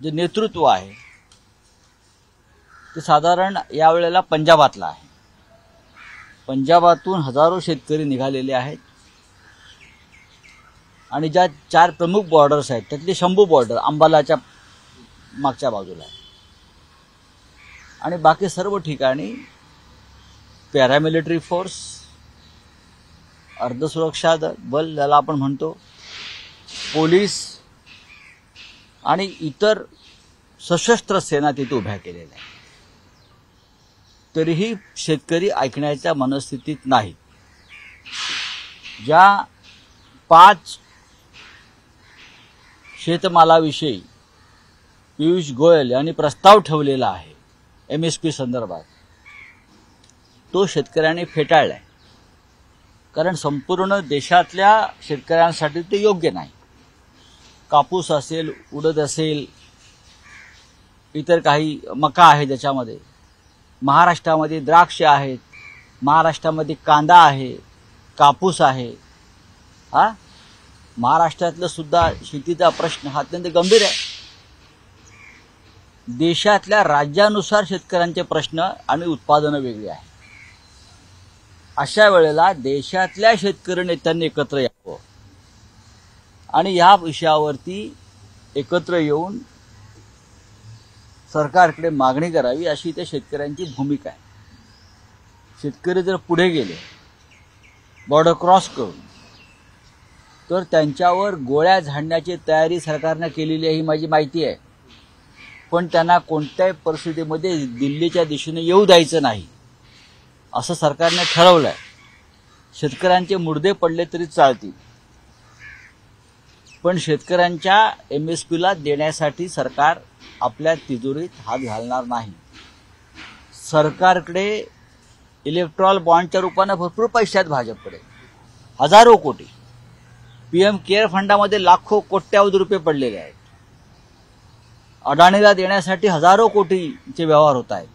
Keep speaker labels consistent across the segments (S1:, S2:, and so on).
S1: जे नेतृत्व आहे ते साधारण यावेळेला पंजाबातला आहे। पंजाबातून हजारो शेतकरी निघालेले आहेत आणि ज्या 4 प्रमुख बॉर्डर्स आहेत त्यातली शंभू बॉर्डर अंबालाच्या मागच्या बाजूला आहे आणि बाकी सर्व ठिकाणी पॅरामिलिटरी फोर्स, अर्धसुरक्षा बल ज्याला आपण म्हणतो, पोलीस आणि इतर सशस्त्र सेना तिथे उभ्या केलेल्या आहेत। तरीही शेतकरी ऐकण्याच्या मनस्थितीत नाही। ज्या 5 शेतमालाविषयी पियुष गोयल यांनी प्रस्ताव ठेवलेला आहे MSP संदर्भात, तो शेतकऱ्यांनी फेटाळलाय। कारण संपूर्ण देशातल्या शेतकऱ्यांसाठी ते योग्य नाही। कापूस असेल, उडद असेल, इतर काही मका आहे ज्याच्यामध्ये, महाराष्ट्रामध्ये द्राक्ष आहेत, महाराष्ट्रामध्ये कांदा आहे, कापूस आहे। महाराष्ट्रातला सुद्धा शेतीचा प्रश्न हा अत्यंत गंभीर आहे। देशातल्या राज्यानुसार शेतकऱ्यांचे प्रश्न आणि उत्पादनं वेगळी आहेत। अशा वेळेला देशातल्या शेतकरी नेत्यांनी एकत्र यावं आणि या विषयावरती एकत्र येऊन सरकारकडे मागणी करावी अशी त्या शेतकऱ्यांची भूमिका आहे। शेतकरी जर पुढे गेले बॉर्डर क्रॉस करून तर त्यांच्यावर गोळ्या झाडण्याची तयारी सरकारने केलेली आहे ही माझी माहिती आहे, पण त्यांना कोणत्याही परिस्थितीमध्ये दिल्लीच्या दिशेने येऊ द्यायचं नाही असं सरकारने ठरवलंय। शेतकऱ्यांचे मुर्दे पडले तरी चालतील, पण शेतकऱ्यांच्या MSPला देण्यासाठी सरकार आपल्या तिजोरीत हात घालणार नाही। सरकारकडे इलेक्ट्रॉल बॉन्डच्या रूपाने भरपूर पैसे आहेत भाजपकडे, हजारो कोटी। PM केअर फंडामध्ये लाखो कोट्यावधी रुपये पडलेले आहेत। अडाणीला देण्यासाठी हजारो कोटीचे व्यवहार होत आहेत,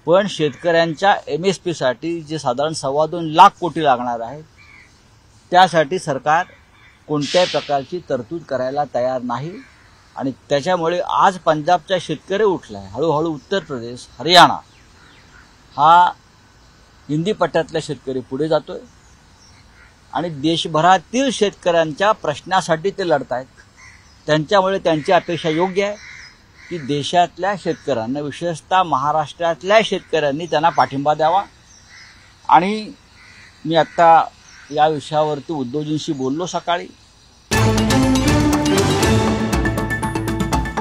S1: पण शेतकऱ्यांच्या MSPसाठी जे साधारण 2.25 लाख कोटी लागणार आहेत त्यासाठी सरकार कोणत्याही प्रकारची तरतूद करायला तयार नाही। आणि त्याच्यामुळे आज पंजाबचा शेतकरी उठलाय, हळूहळू उत्तर प्रदेश, हरियाणा हा हिंदी पट्ट्यातला शेतकरी पुढे जातोय आणि देशभरातील शेतकऱ्यांच्या प्रश्नासाठी ते लढतायत। त्यांच्यामुळे त्यांची अपेक्षा योग्य आहे की देशातल्या शेतकऱ्यांना, विशेषतः महाराष्ट्रातल्या शेतकऱ्यांनी त्यांना पाठिंबा द्यावा। आणि मी आता या विषयावरती उद्धवजींशी बोललो सकाळी,